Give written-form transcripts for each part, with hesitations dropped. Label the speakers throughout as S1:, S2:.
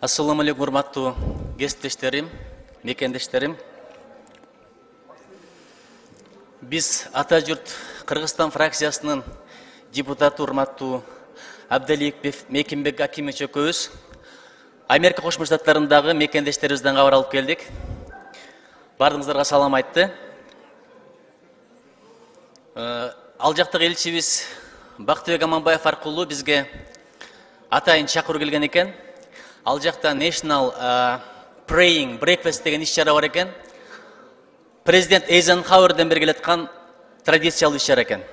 S1: Assalamu alaikum урматтуу кесиптештерим, мекендештерим. Биз ата журт Кыргызстан фракциясынын депутаты урматтуу Абдалиев Мекенбек Акимович экөөбүз Америка Кошмо Штаттарындагы мекендештерибизден кабар алып келдик. Бардыңыздарга салам айтты. Ал жактагы элчибиз Бактыбек Аманбаев аркылуу бизге атайын чакыруу келген экен. Ал жакта National Praying Breakfast деген иш-чара бар экен. Президент Эйзенхауэрден бери келаткан традициялуу иш-чара экен.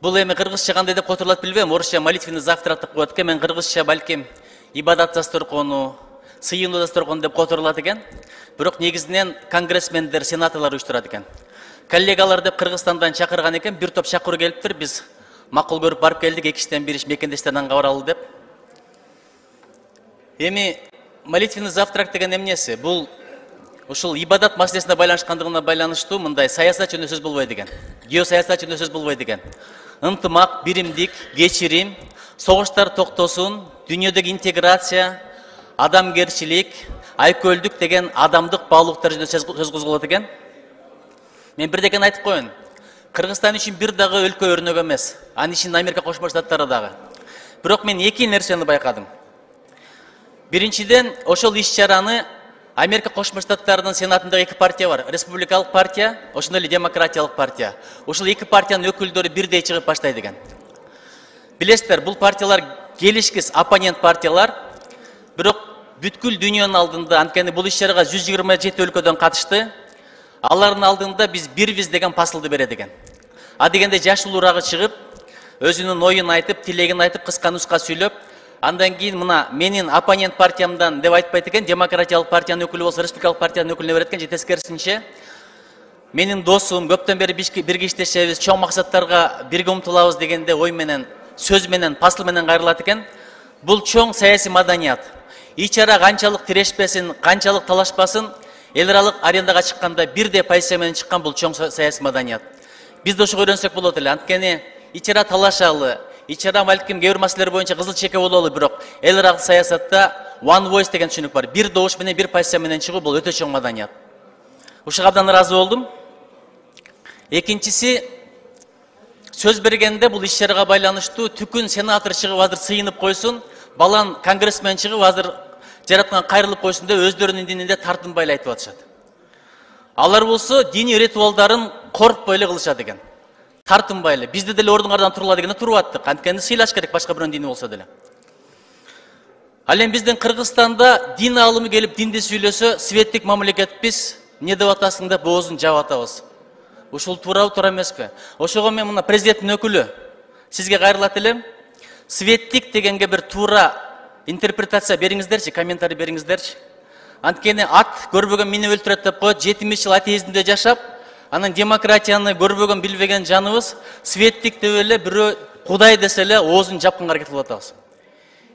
S1: Бул эми кыргызча кандай деп которулат билбейм. Орусча молитвенный завтрак деп коет экен. Мен кыргызча балким ибадат засторкону, сыйынуу засторкону деп которулат экен. Бирок негизинен конгрессмендер, сенаторлор уюштурат экен. Коллегалар деп Кыргызстандан чакырган экен. Бир топ чакыруу келиптир. Биз макул көрүп барып келдик. Экиштен бир иш мекендештерден кабар алалы деп. Эми молитвенный завтрак деген эмнеси? Бул ушул ибадат маселесине байланышкандыгына байланыштуу мындай саясат жөнүндө сөз болбойт экен. Геосаясат жөнүндө сөз болбойт экен. Ынтымак, биримдик, кечирим, согуштар токтосун, дүйнөдөгү интеграция, адамгерчилик, айкөлдүк деген адамдык баалуулуктар жөнүндө сөз козголот экен. Мен бирдекен айтып коеюн. Кыргызстан үчүн бир дагы өлкө өрнөк эмес. Анын ичинде Америка Кошмо Штаттары дагы. Бирок мен эки нерсени байкадым. Биринчиден, ошол иш-чараны Америка Кошмо Штаттарынын сенатындагы эки партия бар. Республикалык партия, ошондой эле демократиялык партия. Ошол эки партиянын өкүлдөрү бирдей чыгып баштайт экен. Билесиздер, бул партиялар келишкис оппонент партиялар. Бирок бүткүл дүйнөнүн алдында, анткени бул иш-чарага 127 өлкөдөн катышты. Алардын алдында биз бирбиз деген пасылды берет экен. А дегенде жашылуурагы чыгып, өзүнүн оюн айтып, тилегин айтып, кыска нуска сүйлөп, андан кийин мына менин оппонент партиямдан деп айтпайт экен, демократиялык партиянын өкүлү болсо республикалык партиянын өкүлүнө берет экен, же тескерисинче. Менин досум, көптөн бери бирге иштешебиз, чоң максаттарга бирге умтулабыз дегенде ой менен, сөз менен, пасыл менен кайрылат экен. Бул чоң саясий маданият. Ич-чара канчалык тирешпесин, канчалык талашпасын, эл аралык аренага чыкканда бирдей позиция менен чыккан бул чоң саясий маданият. Биз да ошого үйрөнсөк болот эле. Анткени ич-чара талашалы, ич-чара балким кээ бир маселелер боюнча кызыл чеке бололу, бирок эл аралык саясатта one voice деген түшүнүк бар. Бир добуш менен, бир позиция менен чыгуу бул өтө чоң маданият. Ушуга абдан ыраазы болдум. Экинчиси, сөз бергенде бул иш-чарага байланыштуу түкүн сенатор чыгып азыр сыйынып койсун, балан конгрессмен чыгып азыр жараткан кайрылып койсун деп өздөрүнүн дининде тартынбай айтып атышат. Алар болсо диний ритуалдарын коркпой эле кылышат экен. Тартынбай эле. Бизде деле ордуңардан турула дегенде туруп аттык. Анткени сыйлаш керек башка бирөөнүн дини болсо деле. Ал эми биздин Кыргызстанда дин алымы келип динди сүйлөсө, светтик мамлекетпиз, эмне деп атасың деп оозун жаап атабыз. Ушул туурабы, туура эмеспи? Ошого мен мына президенттин өкүлү сизге кайрылат элем. Светтик дегенге бир туура интерпретация бериңиздерчи, комментарий бериңиздерчи. Анткени ат көрбөгөн мени өлтүрөт деп коет, 70 жыл атеизмде жашап, анан демократияны көрбөгөн билбеген жаныбыз светтик деп эле бирөө Кудай десе эле оозун жапканга аракет кылып атабыз.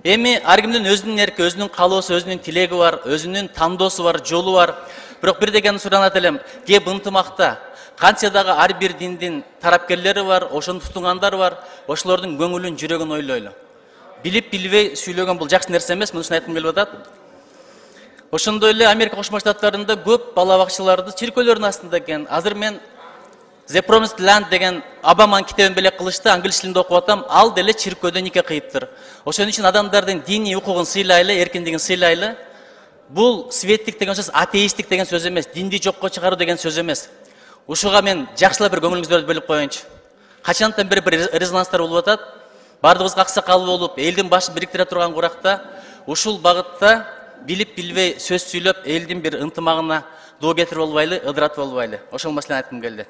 S1: Эми ар кимдин өзүнүн эрки, өзүнүн каалоосу, өзүнүн тилеги бар, өзүнүн тандоосу бар, жолу бар. Бирок бир дегенди суранат элем, кеп ынтымакта канча дагы ар бир диндин тарапкерлери бар, ошону тутунгандар бар, ошолордун көңүлүн, жүрөгүн ойлойлу. Билип билбей сүйлөгөн бул жакшы нерсе эмес, мунусун айткым келип атат. Ошондой эле Америка Кошмо Штаттарында көп бала бакчаларды чиркөөлөрдүн астында экен. Азыр мен The Promised Land деген Обаманын китебин белек кылышты, англис тилинде окуп атам. Ал деле чиркөөдө нике кыйыптыр. Ошон үчүн адамдардын диний укугун сыйлайлы, эркиндигин сыйлайлы. Бул светтик деген сөз атеисттик деген сөз эмес, динди жокко чыгаруу деген сөз эмес. Ушуга мен жакшылап бир көңүлүңүздөрдү бөлүп коеюнчу. Качантан бир резонанстар болуп атат. Бардыгыбызга аксакал болуп, элдин башын бириктире турган куракта ушул багытта билип билбей сөз сүйлөп, элдин бир ынтымагына доо кетирип болбайлы, ыдыратып болбайлы. Ошол маселени айткым келди.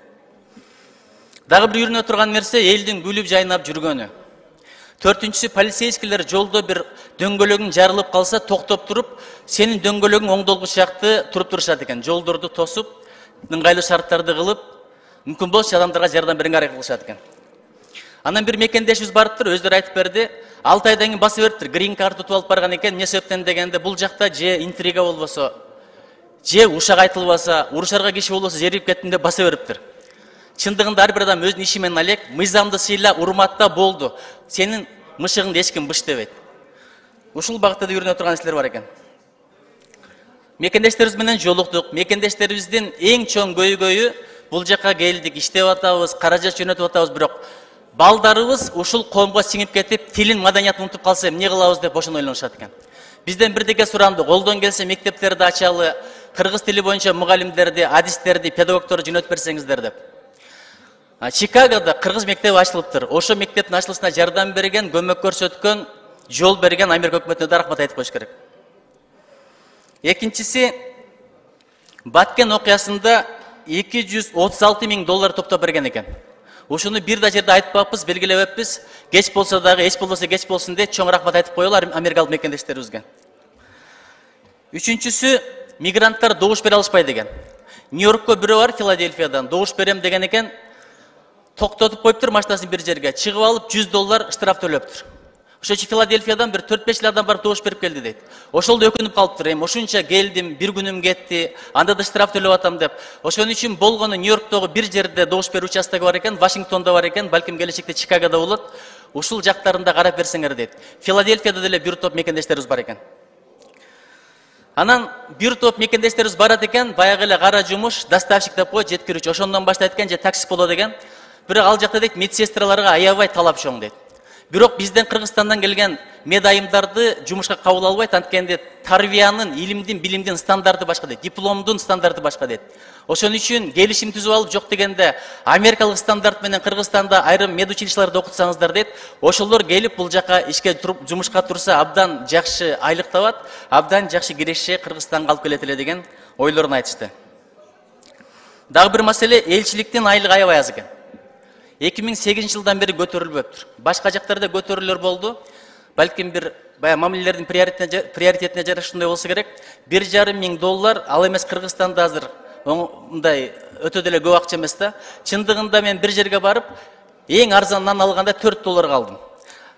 S1: Дагы бир үйрөнө турган нерсе элдин күлүп жайнап жүргөнү. Төртүнчүсү, полицейскийлер жолдо бир дөңгөлөгүң жарылып калса, токтоп туруп, сенин дөңгөлөгүң оңдолгуч жакты туруп турушат экен. Жолдорду тосуп, ыңгайлуу шарттарды кылып, мүмкүн болсо адамдарга жардам берүүгө аракет кылышат экен. Анан бир мекендешибиз барыптыр, өздөрү айтып берди. 6 айдан кийин баса бериптир, грин карт утуп алып барган экен. Эмне себептен дегенде, бул жакта же интрига болбосо, же ушак айтылбаса, урушарга киши болбосо жерип кеттим деп баса бериптир. Чындыгында ар бир адам өзүнүн иши менен алек, мыйзамды сыйла, урматта болду. Сенин мышыгыңды эч ким быш дебейт. ушул багытта да үйрөнө турган нерселер бар экен. Мекендештерибиз менен жолуктук. Мекендештерибиздин эң чоң көйгөйү бул жака келдик, иштеп атабыз, каражат жөнөтүп атабыз, бирок балдарыбыз ушул коомго сиңип кетип, тилин, маданиятын унутуп калса эмне кылабыз деп ошону ойлонушат экен. Бизден бирдеке сурандык, колдон келсе мектептерди ачалы, кыргыз тили боюнча мугалимдерди, адистерди, педагогторду жөнөтүп берсеңиздер деп. Чикагода кыргыз мектеби ачылыптыр. Ошо мектептин ачылышына жардам берген, көмөк көрсөткөн, жол берген Америка өкмөтүнө да рахмат айтып коюш керек. Экинчиси, Баткен окуясында $236,000 топтоп берген экен. Ушуну бир да жерде айтпаппыз, белгилебеппиз. Кеч болсо дагы, эч болбосо кеч болсун деп чоң рахмат айтып коелу америкалык мекендештерибизге. Үчүнчүсү, мигранттар добуш бере алышпай деген. Нью-Йоркко бирөө бар, Филадельфиядан добуш берем деген экен. Токтотуп коюптур машинасын бир жерге, чыгып алып $100 штраф төлөптүр. Ошочу Филадельфиядан бир 4-5 адам барып добуш берип келди дейт. Ошол да өкүнүп калыптыр. Эми ушунча келдим, бир күнүм кетти, анда да штраф төлөп атам деп. Ошон үчүн болгону Нью-Йорктогу бир жерде добуш берүү участогу бар экен, Вашингтонда бар экен, балким келечекте Чикагода болот. Ушул жактарында карап берсеңер дейт. Филадельфияда деле бир топ мекендештерибиз бар экен. Анан бир топ мекендештерибиз барат экен, баягы эле кара жумуш, доставщик деп коет, жеткирүүчү. Ошондон баштайт экен, же таксист болот экен. Бирок ал жакта дейт, медсестраларга аябай талап чоң дейт. Бирок бизден Кыргызстандан келген медайымдарды жумушка кабыл албайт, анткенде тарбиянын, илимдин, билимдин стандарты башка дейт, дипломдун стандарты башка дейт. Ошон үчүн келишим түзүп алып, жок дегенде америкалык стандарт менен Кыргызстанда айрым медучилищелерде окутсаңыздар дейт, ошолор келип бул жака ишке туруп, жумушка турса абдан жакшы айлык табат, абдан жакшы киреше Кыргызстанга алып келет эле деген ойлорун айтышты. Дагы бир маселе, элчиликтин айлыгы аябай аз экен. 2008 жылдан бери көтөрүлбөптүр. Башка жактарда көтөрүлөр болду. Балким бир бая мамилелердин приоритетине жараша ушундай болсо керек. $1,500, ал эмес Кыргызстанда азыр мындай өтө деле көп акча эмес да. Чындыгында мен бир жерге барып, эң арзан нан алганда $4 алдым.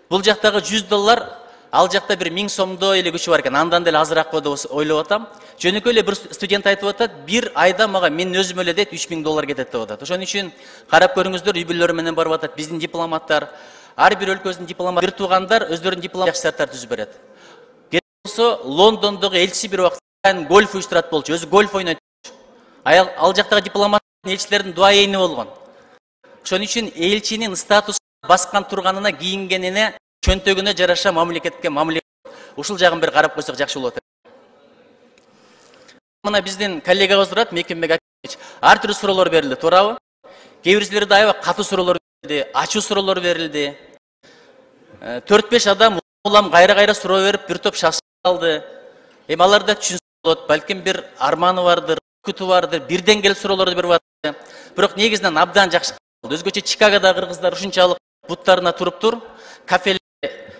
S1: Бул жактагы $100, ал жакта бир 1000 сомдой эле күчү бар экен. Андан деле азыраак болду деп ойлоп атам. Жөнөкөй эле бир студент айтып атат, бир айда мага мен өзүм эле дейт $3000 кетет деп атат. Ошон үчүн карап көрүңүздөр, үй-бүлөлөр менен барып атат. Биздин дипломаттар, ар бир өлкөсүнүн дипломаты, бир туугандар өздөрүнүн дипломат жакшы шарттар түзүп берет. Керек болсо Лондондогу элчи бир убакта гольф уюштурат болчу, өзү гольф ойнойт. Ал жактагы дипломаттын, элчилердин дуайени болгон. Ошон үчүн элчинин статусу баскан турганына, кийингенине, чөнтөгүнө жараша мамлекетке мамиле. Ушул жагын бир карап койсок жакшы болот. Мына биздин коллегабыз турат, Мекенбек Акиевич. Ар түрдүү суроолор берилди, туурабы? Кээ бирлерде аябай катуу суроолор берилди, ачуу суроолор берилди. 4-5 адам улам кайра суроо берип, бир топ шашып алды. Эми аларда түшүнсө болот, балким бир арманы бардыр, күтү бардыр, бирден келип суроолорду берип атты. Бирок негизинен абдан жакшы болду. Өзгөчө Чикагода кыргыздар ушунчалык буттарына туруптур. Кафелер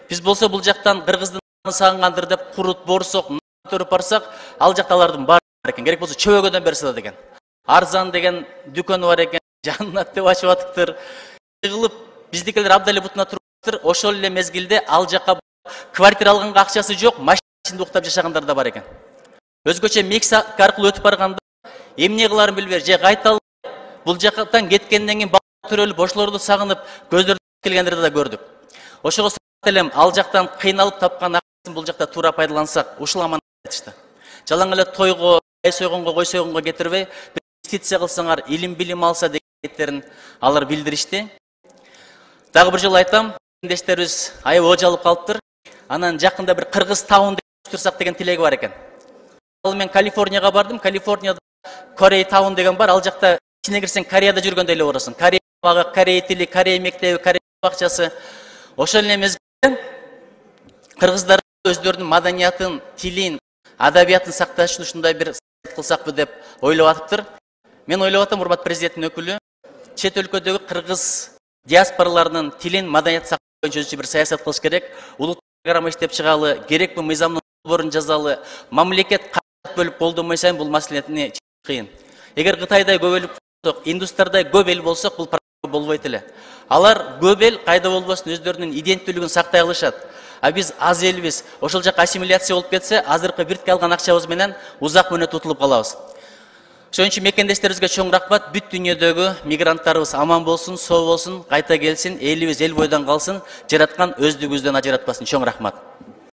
S1: биз болсо бул жактан кыргыздын сагынгандыр деп курут, борсок, төрүп барсак, ал жакта алардын бар экен. Керек болсо чөбөгөдөн берсе да деген. Арзан деген дүкөнү бар экен, жаннат деп ачып атыптыр. Кылып биздикилер абдан эле бутуна туруптур. Ошол эле мезгилде ал жакка квартира алганга акчасы жок, машина ичинде уктап жашагандар да бар экен. Өзгөчө Мексика аркылуу өтүп барганда эмне кыларын билбей, же кайта албай, бул жактан кеткенден кийин бала төрөлүп, ошолорду сагынып, көздөрү келгендерди да көрдүк. Ошого элем ал жактан кыйналып тапкан акчасын бул жакта туура пайдалансак, ушул аман айтышты. Жалаң эле тойго, ай сойгонго, кой сойгонго кетирбей, инвестиция кылсаңар, илим билим алса дегендерин алар билдиришти. Дагы бир жолу айтам, мекендештерибиз аябай ожалып калыптыр. Анан жакында бир Кыргыз таун деп турсак деген тилеги бар экен. Ал мен Калифорнияга бардым. Калифорнияда Корей таун деген бар. Ал жакта ичине кирсең Кореяда жүргөндөй эле болосуң. Корей багы, Корей тили, Корей мектеби, Корей бакчасы. Ошол эле мезгилде кыргыздар өздөрүнүн маданиятын, тилин, адабиятын сакташ үчүн ушундай бир кылсакпы деп ойлоп атыптыр. Мен ойлоп атам, урматтуу президенттин өкүлү, чет өлкөдөгү кыргыз диаспораларынын тилин, маданиятын сактоо боюнча өзүнчө бир саясат кылыш керек. Улуттук программа иштеп чыгалы, керекпи мыйзамдын борун жазалы, мамлекет кайра бөлүп колдонбой сайын бул маселени кыйын. Эгер Кытайдай көп эл болсок, Индустардай көп эл болсок, бул проблема болбойт эле. Алар көп эл кайда болбосун өздөрүнүн иденттүүлүгүн сактай алышат. А биз аз элбиз. Ошол жака ассимиляция болуп кетсе, азыркы биртке алган акчабыз менен узак мөөнөт утулуп калабыз. Ошон үчүн мекендештерибизге чоң рахмат. Бүт дүйнөдөгү мигранттарыбыз аман болсун, соо болсун, кайта келсин, элибиз эл бойдон калсын, жараткан өздүгүбүздөн ажыратпасын. Чоң рахмат.